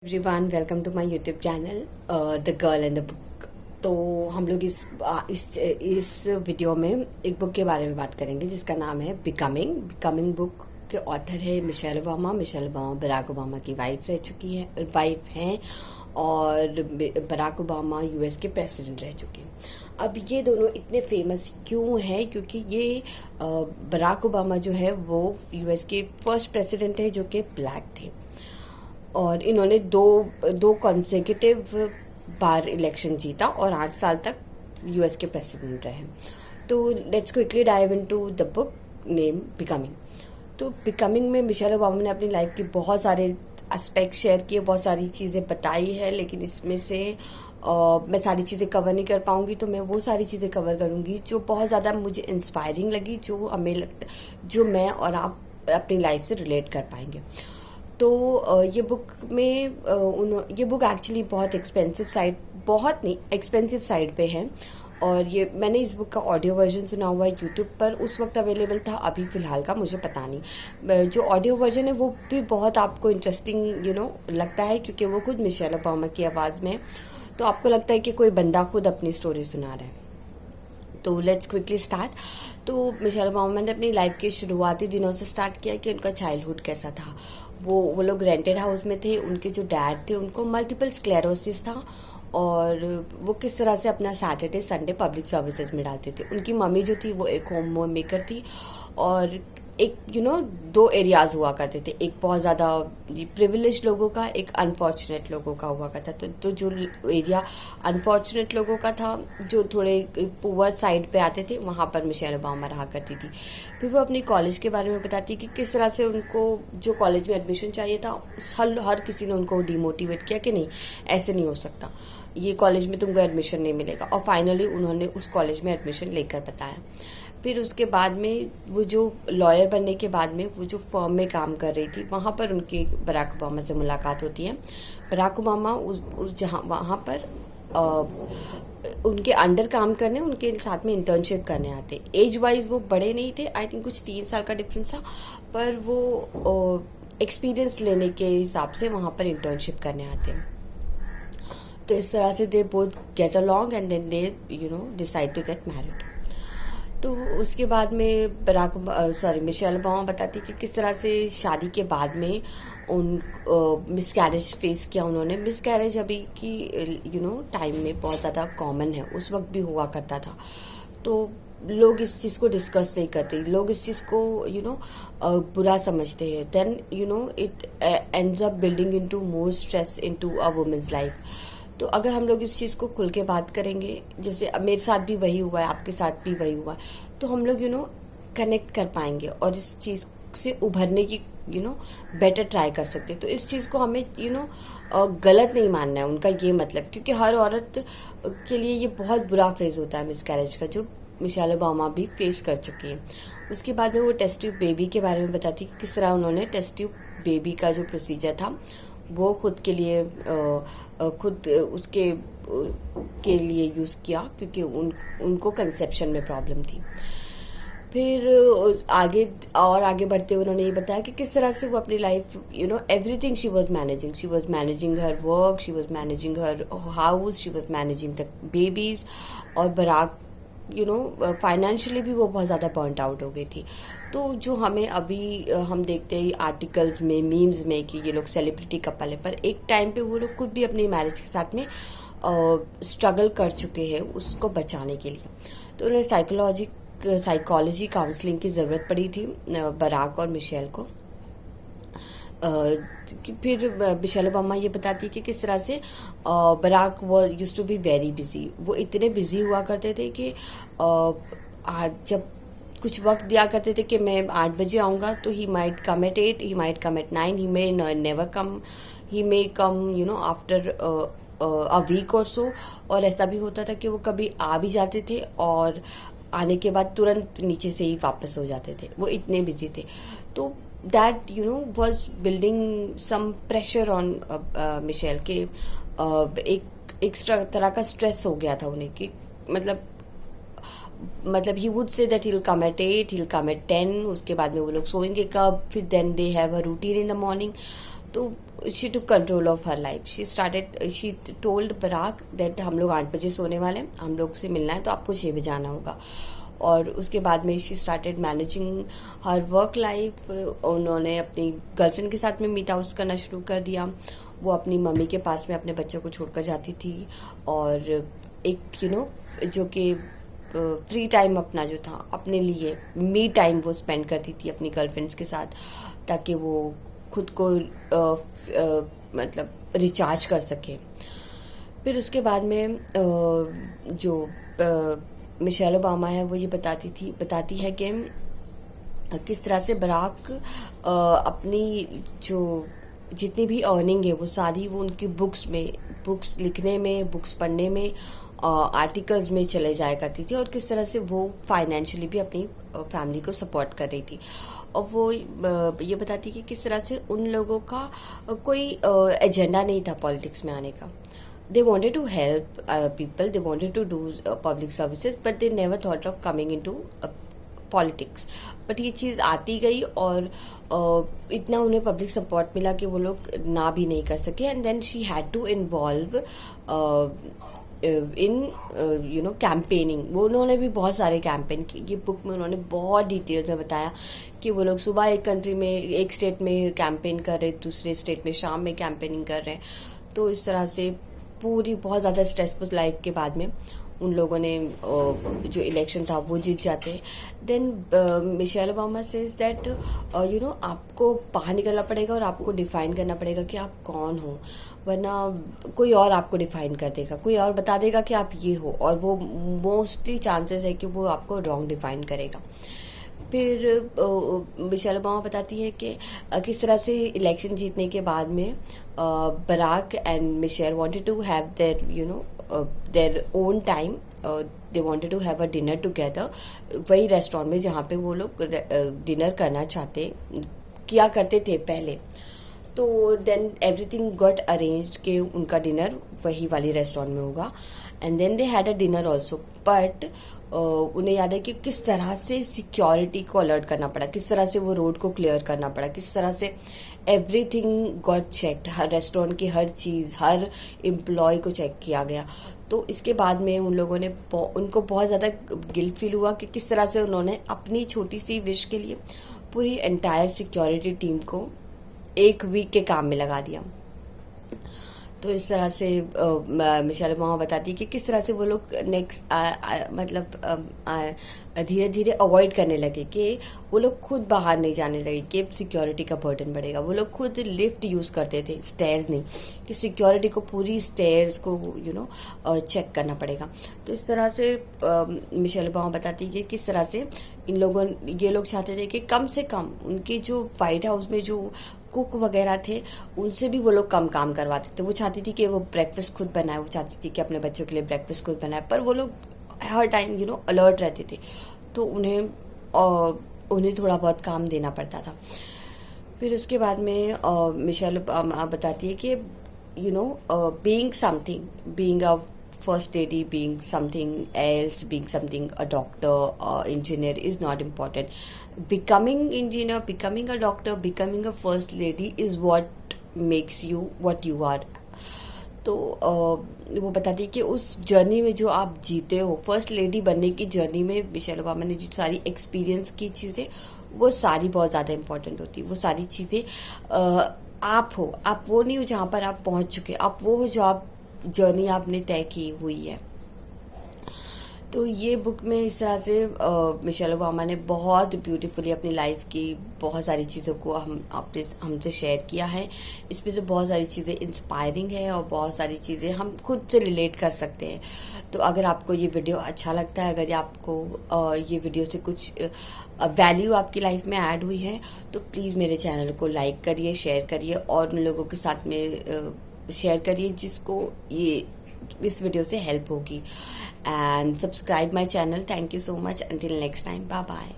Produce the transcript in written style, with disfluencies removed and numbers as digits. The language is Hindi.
Everyone welcome to my YouTube channel the girl and the book. तो हम लोग इस वीडियो में एक बुक के बारे में बात करेंगे जिसका नाम है बिकमिंग बुक के ऑथर है मिशेल ओबामा। बराक ओबामा की वाइफ हैं और बराक ओबामा यूएस के प्रेसिडेंट रह चुके हैं। अब ये दोनों इतने फेमस क्यों हैं? क्योंकि ये बराक ओबामा जो है वो यूएस के फर्स्ट प्रेसिडेंट है जो कि ब्लैक थे और इन्होंने दो कॉन्सेक्यूटिव बार इलेक्शन जीता और 8 साल तक यूएस के प्रेसिडेंट रहे। तो let's quickly dive into the book name becoming. तो बिकमिंग में मिशेल ओबामा ने अपनी लाइफ के बहुत सारे एस्पेक्ट शेयर किए, बहुत सारी चीज़ें बताई है, लेकिन इसमें से मैं सारी चीज़ें कवर नहीं कर पाऊंगी। तो मैं वो सारी चीज़ें कवर करूंगी जो बहुत ज़्यादा मुझे इंस्पायरिंग लगी, जो मैं और आप अपनी लाइफ से रिलेट कर पाएंगे। तो ये बुक एक्चुअली बहुत नहीं एक्सपेंसिव साइड पे है और ये मैंने इस बुक का ऑडियो वर्जन सुना हुआ है यूट्यूब पर। उस वक्त अवेलेबल था, अभी फिलहाल का मुझे पता नहीं। जो ऑडियो वर्जन है वो भी बहुत आपको इंटरेस्टिंग लगता है क्योंकि वो खुद मिशेल ओबामा की आवाज़ में, तो आपको लगता है कि कोई बंदा खुद अपनी स्टोरी सुना रहा है। तो लेट्स क्विकली स्टार्ट। तो मिशेल ओबामा ने अपनी लाइफ के शुरुआती दिनों से स्टार्ट किया कि उनका चाइल्डहुड कैसा था। वो लोग रेंटेड हाउस में थे। उनके जो डैड थे उनको मल्टीपल स्क्लेरोसिस था और वो किस तरह से अपना सैटरडे संडे पब्लिक सर्विसेज में डालते थे। उनकी मम्मी जो थी वो एक होम मेकर थी और एक दो एरियाज हुआ करते थे, एक बहुत ज्यादा प्रिविलेज लोगों का, एक अनफॉर्चुनेट लोगों का हुआ करता था। तो जो एरिया अनफॉर्चुनेट लोगों का था, जो थोड़े पुअर साइड पे आते थे, वहां पर मिशेल ओबामा रहा करती थी। फिर वो अपनी कॉलेज के बारे में बताती कि किस तरह से उनको जो कॉलेज में एडमिशन चाहिए था, हर किसी ने उनको डिमोटिवेट किया कि नहीं, ऐसे नहीं हो सकता, ये कॉलेज में तुमको एडमिशन नहीं मिलेगा। और फाइनली उन्होंने उस कॉलेज में एडमिशन लेकर बताया। फिर उसके बाद में वो जो लॉयर बनने के बाद में वो जो फर्म में काम कर रही थी, वहां पर उनकी बराक ओबामा से मुलाकात होती है। बराक ओबामा वहां पर उनके अंडर काम करने, उनके साथ में इंटर्नशिप करने आते। एज वाइज वो बड़े नहीं थे, आई थिंक कुछ 3 साल का डिफरेंस था, पर वो एक्सपीरियंस लेने के हिसाब से वहां पर इंटर्नशिप करने आते हैं। तो इस तरह से they both get along and then they decide to get married. तो उसके बाद में मिशेल ओबामा बताती कि किस तरह से शादी के बाद में उन मिसकैरेज फेस किया उन्होंने। मिसकैरेज अभी की टाइम में बहुत ज्यादा कॉमन है, उस वक्त भी हुआ करता था। तो लोग इस चीज को डिस्कस नहीं करते, लोग इस चीज को बुरा समझते हैं। Then it ends up building into more stress into a women's life. तो अगर हम लोग इस चीज को खुल के बात करेंगे, जैसे अब मेरे साथ भी वही हुआ है, आपके साथ भी वही हुआ है, तो हम लोग कनेक्ट कर पाएंगे और इस चीज से उभरने की बेटर ट्राई कर सकते हैं। तो इस चीज को हमें गलत नहीं मानना है उनका ये मतलब, क्योंकि हर औरत के लिए ये बहुत बुरा फेज होता है मिसकैरेज का, जो मिशेल ओबामा भी फेस कर चुकी है। उसके बाद में वो टेस्ट ट्यूब बेबी के बारे में बताती कि किस तरह उन्होंने टेस्ट ट्यूब बेबी का जो प्रोसीजर था वो खुद के लिए के लिए यूज किया, क्योंकि उनको कंसेप्शन में प्रॉब्लम थी। फिर आगे बढ़ते हुए उन्होंने ये बताया कि किस तरह से वो अपनी life everything she was managing her work, she was managing her house, she was managing the babies. और बराक फाइनेंशियली भी वो बहुत ज्यादा पॉइंट आउट हो गई थी। तो जो हमें अभी हम देखते हैं आर्टिकल्स में, मीम्स में कि ये लोग सेलिब्रिटी कपल है, पर एक टाइम पे वो लोग खुद भी अपनी मैरिज के साथ में स्ट्रगल कर चुके हैं उसको बचाने के लिए। तो उन्हें साइकोलॉजी काउंसलिंग की जरूरत पड़ी थी बराक और मिशेल को। फिर मिशेल ओबामा ये बताती है कि किस तरह से Barack used to be very busy. वो इतने बिजी हुआ करते थे कि जब कुछ वक्त दिया करते थे कि मैं 8 बजे आऊंगा, तो he might come at 8, he might come at 9, he may never come, he may come after a week और सो। और ऐसा भी होता था कि वो कभी आ भी जाते थे और आने के बाद तुरंत नीचे से ही वापस हो जाते थे, वो इतने बिजी थे। तो that was building some pressure on Michelle के एक एक्स्ट्रा तरह का स्ट्रेस हो गया था उन्हें कि मतलब he would say that he'll come at 8, he'll come at 10, उसके बाद में वो लोग सोएंगे कब, फिर then they have a routine in the morning. तो she took control of her life. She told Barack that हम लोग 8 बजे सोने वाले हैं, हम लोग से मिलना है तो आपको 6 बजे आना होगा. और उसके बाद में she started managing her work life. उन्होंने अपनी गर्लफ्रेंड के साथ में मीट आउट करना शुरू कर दिया. वो अपनी मम्मी के पास में अपने बच्चों को छोड़कर जाती थी और एक जो कि फ्री टाइम अपना जो था अपने लिए मी टाइम वो स्पेंड करती थी अपनी गर्लफ्रेंड्स के साथ, ताकि वो खुद को मतलब रिचार्ज कर सके. फिर उसके बाद में जो मिशेल ओबामा है वो ये बताती है कि किस तरह से बराक अपनी जो जितनी भी अर्निंग है वो सारी वो उनकी बुक्स लिखने में, बुक्स पढ़ने में, आर्टिकल्स में चले जाया करती थी, और किस तरह से वो फाइनेंशियली भी अपनी फैमिली को सपोर्ट कर रही थी. और वो ये बताती कि किस तरह से उन लोगों का कोई एजेंडा नहीं था पॉलिटिक्स में आने का. They wanted to help people, they wanted to do public services, but they never thought of coming into politics. But ये चीज़ आती गई और इतना उन्हें पब्लिक सपोर्ट मिला कि वो लोग ना भी नहीं कर सके. And then she had to involve in campaigning. वो उन्होंने भी बहुत सारे कैंपेन किए. ये बुक में उन्होंने बहुत डिटेल्स में बताया कि वो लोग सुबह एक स्टेट में कैंपेन कर रहे, दूसरे स्टेट में शाम में कैंपेनिंग कर रहे. तो इस तरह से पूरी बहुत ज़्यादा स्ट्रेसफुल लाइफ के बाद में उन लोगों ने जो इलेक्शन था वो जीत जाते. Then Michelle Obama says that आपको बाहर निकलना पड़ेगा और आपको डिफाइन करना पड़ेगा कि आप कौन हो, वरना कोई और आपको डिफाइन कर देगा, कोई और बता देगा कि आप ये हो, और वो मोस्टली चांसेस है कि वो आपको रॉन्ग डिफाइन करेगा. फिर मिशेल ओबामा बताती है कि किस तरह से इलेक्शन जीतने के बाद में Barack and Michelle wanted to have their own time. They wanted to have a dinner together, वही रेस्टोरेंट में जहाँ पे वो लोग डिनर करना किया करते थे पहले. तो देन एवरीथिंग गॉट अरेंज्ड कि उनका डिनर वही वाली रेस्टोरेंट में होगा. And then they had a dinner also. But उन्हें याद है कि किस तरह से सिक्योरिटी को अलर्ट करना पड़ा, किस तरह से वो रोड को क्लियर करना पड़ा, किस तरह से एवरीथिंग गॉट चेक्ड. हर रेस्टोरेंट की हर चीज, हर एम्प्लॉय को चेक किया गया. तो इसके बाद में उनको बहुत ज्यादा गिल्ट फील हुआ कि किस तरह से उन्होंने अपनी छोटी सी विश के लिए पूरी एंटायर सिक्योरिटी टीम को एक वीक के काम में लगा दिया. तो इस तरह से मिशेल ओबामा बताती है कि किस तरह से वो लोग नेक्स्ट धीरे धीरे अवॉइड करने लगे, कि वो लोग खुद बाहर नहीं जाने लगे कि सिक्योरिटी का बर्डन बढ़ेगा. वो लोग खुद लिफ्ट यूज करते थे, स्टेयर्स नहीं, कि सिक्योरिटी को पूरी स्टेयर्स को चेक करना पड़ेगा. तो इस तरह से मिशेल ओबामा बताती है कि किस तरह से ये लोग चाहते थे कि कम से कम उनके जो व्हाइट हाउस में जो कुक वगैरह थे उनसे भी वो लोग कम काम करवाते थे. वो चाहती थी कि वो ब्रेकफास्ट खुद बनाए, वो चाहती थी कि अपने बच्चों के लिए ब्रेकफास्ट खुद बनाए, पर वो लोग हर टाइम अलर्ट रहते थे, तो उन्हें थोड़ा बहुत काम देना पड़ता था. फिर उसके बाद में मिशेल बताती है कि being a first lady, being something else, being something a doctor or engineer is not important. Becoming engineer, becoming a doctor, becoming a first lady is what makes you what you are. तो वो बताती है कि उस जर्नी में जो आप जीते हो, फर्स्ट लेडी बनने की जर्नी में मिशेल ओबामा ने जो सारी एक्सपीरियंस की चीजें, वो सारी बहुत ज्यादा इंपॉर्टेंट होती है. वो सारी चीजें आप वो नहीं हो जहां पर आप पहुंच चुके, आप वो हो जो आप जर्नी आपने तय की हुई है. तो ये बुक में इस तरह से मिशेल ओबामा ने बहुत ब्यूटीफुली अपनी लाइफ की बहुत सारी चीज़ों को हमसे शेयर किया है. इसमें से बहुत सारी चीज़ें इंस्पायरिंग है और बहुत सारी चीज़ें हम खुद से रिलेट कर सकते हैं. तो अगर आपको ये वीडियो अच्छा लगता है, अगर आपको ये वीडियो से कुछ वैल्यू आपकी लाइफ में ऐड हुई है, तो प्लीज़ मेरे चैनल को लाइक करिए, शेयर करिए और उन लोगों के साथ में शेयर करिए जिसको इस वीडियो से हेल्प होगी. And subscribe my channel. Thank you so much. Until next time, bye bye.